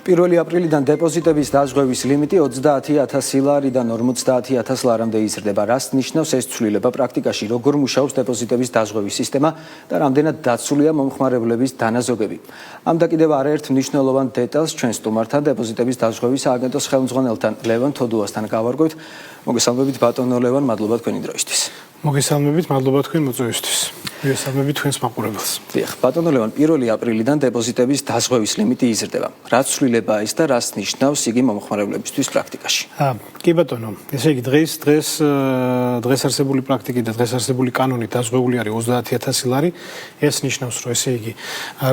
1 აპრილიდან დეპოზიტების დაზღვევის ლიმიტი 30,000 ლარიდან 50,000 ლარამდე იზრდება. რას ნიშნავს ეს ცვლილება პრაქტიკაში, როგორ მუშაობს დეპოზიტების დაზღვევის სისტემა და რამდენად დაცულია მომხმარებლების დანაზოგები. ამ და კიდევ არაერთ მნიშვნელოვან დეტალს ჩვენ სტუმართან დეპოზიტების დაზღვევის სააგენტოს ხელმძღვანელთან ლევან თოდუასთან გავარკვევთ. მოგესალმებით ბატონო ლევან, მადლობა თქვენი დროისთვის. მოგესალმებით, მადლობა თქვენ მოწვევისთვის. მოგესალმებით თქვენს მაყურებელს. დიახ, ბატონო ლევან, 1 აპრილიდან დეპოზიტების დაზღვევის ლიმიტი იზრდება. რა ცვლილებაა ის და რას ნიშნავს იგი მომხმარებლებისთვის პრაქტიკაში? კი ბატონო, ესე იგი დღეს არსებული პრაქტიკით და დღეს არსებული კანონით დაზღვეული არის 30,000 ლარი. ეს ნიშნავს, რომ ესე იგი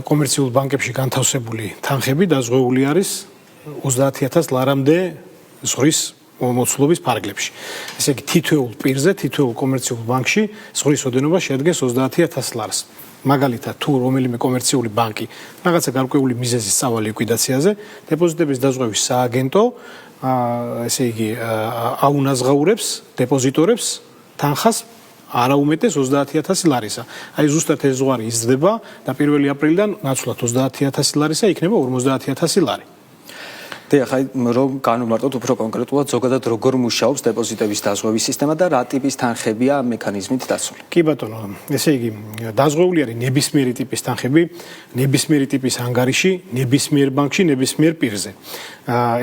კომერციულ ბანკებში განთავსებული თანხები დაზღვეული არის 30,000 ლარამდე ზღვის მოცულობის ფარგლებში. ესე იგი თითოეულ პირზე, თითოეულ კომერციულ ბანკში ზღვის ოდენობა შეადგენს 30,000 ლარს. მაგალითად, თუ რომელიმე კომერციული ბანკი რაღაცა გარკვეული მიზეზის სწავლა ლიკვიდაციაზე, დეპოზიტების დაზღვევის სააგენტო ესე იგი აუნაზღაურებს დეპოზიტორებს თანხას არაუმეტეს 30,000 ლარისა. აი ზუსტად ეს ზღვარი იზრდება და 1 აპრილიდან ნაცვლად 30,000 ლარისა იქნება 50,000 ლარი. დიახ, რომ განვმარტოთ უფრო კონკრეტულად ზოგადად როგორ მუშაობს დეპოზიტების დაზღვევის სისტემა და რა ტიპის თანხებია ამ მექანიზმით დაცული. კი ბატონო, ესე იგი დაზღვეული არის ნებისმიერი ტიპის თანხები, ნებისმიერი ტიპის ანგარიში, ნებისმიერ ბანკში, ნებისმიერ პირზე.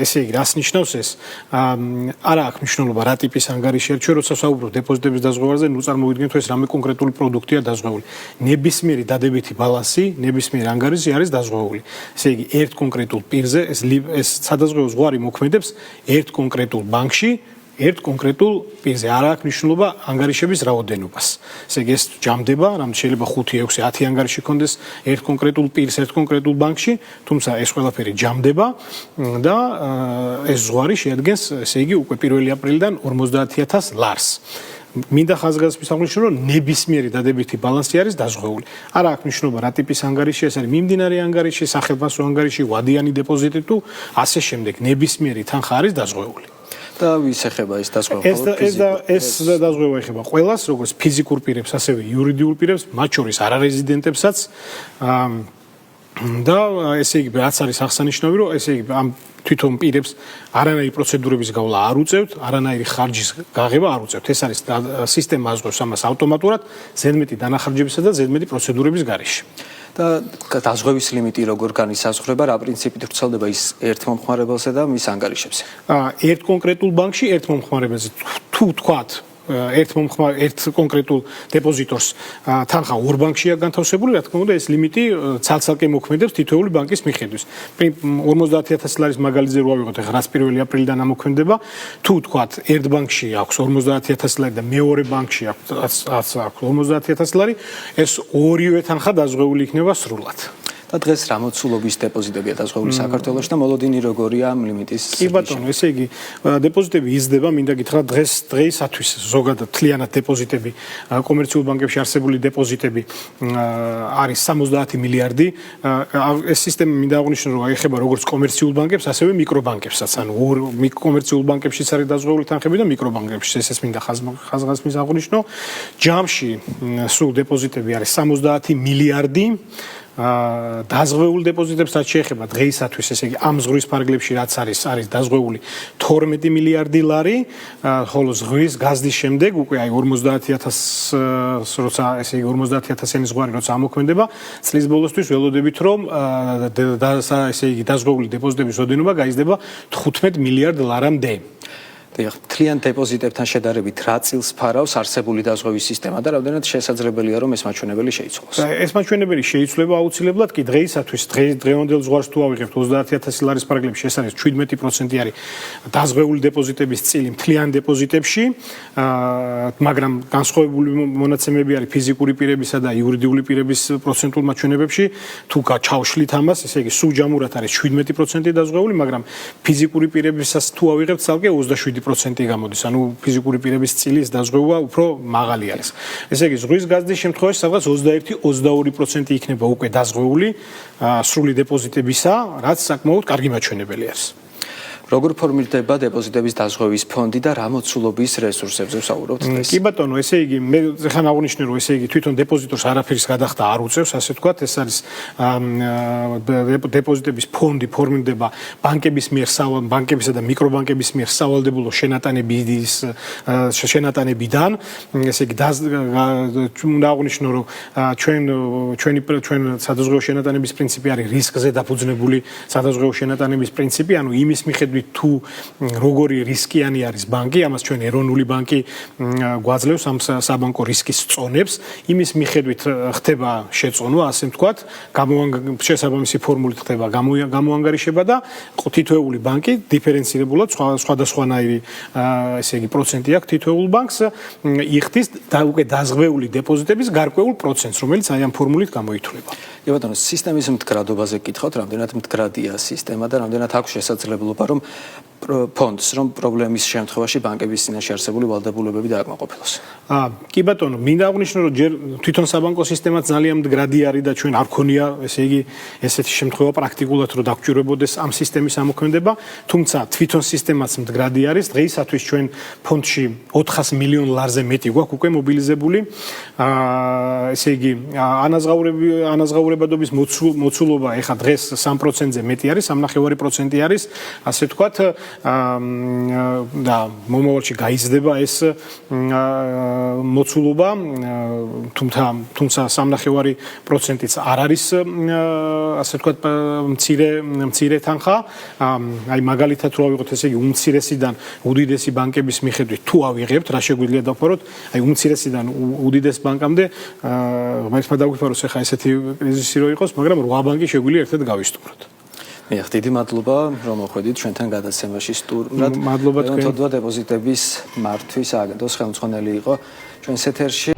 ესე იგი, რას ნიშნავს ეს? არა აქვს მნიშვნელობა რა ტიპის ანგარიშია, ჩვენ როცა საუბრობთ დეპოზიტების დაზღვევაზე, ნუ წარმოვიდგინეთ, ეს რამე კონკრეტული პროდუქტია დაზღვეული. ნებისმიერი დადებითი ბალანსი, ნებისმიერ ანგარიშზე არის დაზღვეული. ესე იგი, ერთ კონკრეტულ პირზე ეს სადაზღვევო ზღვარი მოქმედებს ერთ კონკრეტულ ბანკში, ერთ კონკრეტულ პირზე. არ აქვს მნიშვნელობა ანგარიშების რაოდენობას. ესე იგი, ეს ჯამდება, რამე შეიძლება 5, 6, 10 ანგარიში კონდეს ერთ კონკრეტულ პირს, ერთ კონკრეტულ ბანკში, თუმცა ეს ყველაფერი ჯამდება და ეს ზღვარი შეადგენს, ესე იგი, უკვე 1 აპრილიდან 50,000 ლარს. მინდა ხაზგასმის აღნიშნო, რომ ნებისმიერი დადებითი ბალანსი არის დაზღვეული. არ აქვს მნიშვნელობა რა ტიპის ანგარიში, ეს არის მიმდინარე ანგარიში, სახელმწიფო ანგარიში, ვადიანი დეპოზიტი თუ ასე შემდეგ. ნებისმიერი თანხა არის დაზღვეული. და ვის ეხება ეს დაზღვევა? ეს დაზღვევა ეხება ყველას, როგორც ფიზიკურ პირებს, ასევე იურიდიულ პირებს, მათ შორის არარეზიდენტებსაც. და ესე იგი, რაც არის აღსანიშნავი, რომ ესე იგი ამ თვითონ პირებს არანაირი პროცედურების გავლა არ უწევთ, არანაირი ხარჯის გაღება არ უწევთ. ეს არის სისტემა აზღვევს ამას ავტომატურად, ზედმეტი დანახარჯებისა და ზედმეტი პროცედურების გარეშე. და დაზღვევის ლიმიტი როგორ განისაზღვრება, რა პრინციპით ვრცელდება ის ერთ მომხმარებელსა და მის ანგარიშებზე? ერთ კონკრეტულ ბანკში ერთ მომხმარებელზე თუ თქვათ ერთ კონკრეტულ დეპოზიტორს თანხა ორ ბანკშია განთავსებული, რა თქმა უნდა, ეს ლიმიტი ცალ-ცალკე მოქმედებს თითოეული ბანკის მიხედვით. 50,000 ლარის მაგალითზე რო ავიღოთ, ახლა რაც 1 აპრილიდან ამოქმედება, თუ თქვათ ერთ ბანკში აქვს 50,000 ლარი და მეორე ბანკში აქვს 50,000 ლარი, ეს ორივე თანხა დაზღვეული იქნება სრულად. და დღეს რა მოცულობის დეპოზიტებია დაზღვეული საქართველოში და მოლოდინი როგორია ამ ლიმიტის? კი ბატონო, ესე იგი დეპოზიტები იზრდება, მინდა გითხრათ, დღეისათვის ზოგადად თლიანად დეპოზიტები, კომერციულ ბანკებში არსებული დეპოზიტები არის 70 მილიარდი. ეს სისტემა მინდა აღვნიშნო, რომ ეხება როგორც კომერციულ ბანკებს, ასევე მიკრობანკებსაც, ანუ კომერციულ ბანკებშიც არის დაზღვეული თანხები და მიკრობანკებში. ეს მინდა ხაზგასმის აღვნიშნო. ჯამში სულ დეპოზიტები არის 70 მილიარდი. დაზღვეულ დეპოზიტებს რაც შეეხება დღეისათვის, ესე იგი ამ ზღვის ფარგლებში რაც არის დაზღვეული 12 მილიარდი ლარი, ხოლო ზღვის გაზდის შემდეგ უკვე აი 50,000 როცა ესე იგი 50,000-იანი ზღვარი როცა ამოქმედება, წლის ბოლოსთვის ველოდებით რომ ესე იგი დაზღვეული დეპოზიტების ოდენობა გაიზრდება 15 მილიარდ ლარამდე. დიახ, თლიან დეპოზიტებთან შედარებით რა წილს ფარავს არსებული დაზღვევის სისტემა და რამდენად შესაძლებელია რომ ეს მაჩვენებელი შეიცვალოს? ეს მაჩვენებელი შეიცვლება აუცილებლად კი დღეისათვის, დღევანდელ ზღვარს თუ ავიღებთ 30,000 ლარის ფარგლებში, ეს არის 17% არის დაზღვეული დეპოზიტების წილი თლიან დეპოზიტებში, მაგრამ განსხვავებული მონაცემები არის ფიზიკური პირებისა და იურიდიული პირების პროცენტულ მაჩვენებებში. თუ ჩავშლით ამას, ესე იგი სუჯამურად არის 17% დაზღვეული, მაგრამ ფიზიკური პირებისაც თუ ავიღებთ ცალკე 27% გამოდის, ანუ ფიზიკური პირების წილის დაზღვევა უფრო მაღალი არის. ესე იგი, ზღვის გაზდის შემთხვევაში სადღაც 21-22% იქნება უკვე დაზღვეული სრული დეპოზიტებისა, რაც საკმაოდ კარგი მაჩვენებელი არის. როგორ ფორმირდება დეპოზიტების დაზღვევის ფონდი და რა მოცულობის რესურსებზე ვსაუბრობთ დღეს? კი ბატონო, ესე იგი მე ხან აღნიშნე რომ ესე იგი თვითონ დეპოზიტორს არაფრის გადახდა არ უწევს, ასე ვთქვათ, ეს არის დეპოზიტების ფონდი ფორმირდება ბანკების ბანკებისა და მიკრობანკების მიერ სავალდებულო შენატანებიდან, ესე იგი უნდა აღნიშნო რომ ჩვენ სადაზღვეო შენატანების პრინციპი არის რისკზე დაფუძნებული სადაზღვეო შენატანების პრინციპი, ანუ იმის მიხედვით თუ როგორი რისკიანი არის ბანკი, ამას ჩვენ ეროვნული ბანკი გვაძლევს ამ საბანკო რისკის წონებს, იმის მიხედვით ხდება შეწონვა, ასე ვთქვათ, შესაბამისი ფორმულით ხდება გამოანგარიშება და თითოეული ბანკი დიფერენცირებულად სხვადასხვანაირი ესე იგი პროცენტი აქვს თითოეულ ბანკს იხდის და უკვე დაზღვეული დეპოზიტების გარკვეულ პროცენტს, რომელიც აი ამ ფორმულით გამოითვლება. კი ბატონო, სისტემის მდგრადობაზე გითხოთ, რამდენად მდგრადია სისტემა და რამდენად აქვს შესაძლებლობა რომ ფონდს რომ პრობლემის შემთხვევაში ბანკების წინაშე არსებული ვალდებულებები დააკმაყოფილოს. კი ბატონო, მინდა აღნიშნო რომ ჯერ თვითონ საბანკო სისტემაც ძალიან მდგრადი არის და ჩვენ არ ქონია, ესე იგი, ესეთი შემთხვევა პრაქტიკულად რომ დაგჭირვებოდეს ამ სისტემის ამოქმედება, თუმცა თვითონ სისტემაც მდგრადი არის. დღეისათვის ჩვენ ფონდში 400 მილიონ ლარზე მეტი გვაქვს უკვე მობილიზებული. ესე იგი, ანაზღაურებადობის მოცულობა ეხლა დღეს 3%-ზე მეტი არის, 3.5% არის, ასე ვთქვათ, და მომავალში გაიზრდება ეს მოცულობა, თუმცა 3.5%-იც არ არის, ასე ვთქვათ, მცირე თანხა. აი მაგალითად რო ავიღოთ, ესე იგი, უმცირესიდან უდიდესი ბანკების მიხედვით თუ ავიღებთ, რა შეგვიძლია დავფაროთ, აი უმცირესიდან უდიდეს ბანკამდე, ღმერთმა დაგვიფაროს ახლა ესეთი კრიზისი რო იყოს, მაგრამ 8 ბანკი შეგვიძლია ერთად გავისტუმროთ. დიდი მადლობა, რომ მოხვედით ჩვენთან გადაცემაში სტუმრად. მადლობა თქვენ. დეპოზიტების მართვის აგენტოს ხელმძღვანელი იყო ჩვენს ეთერში.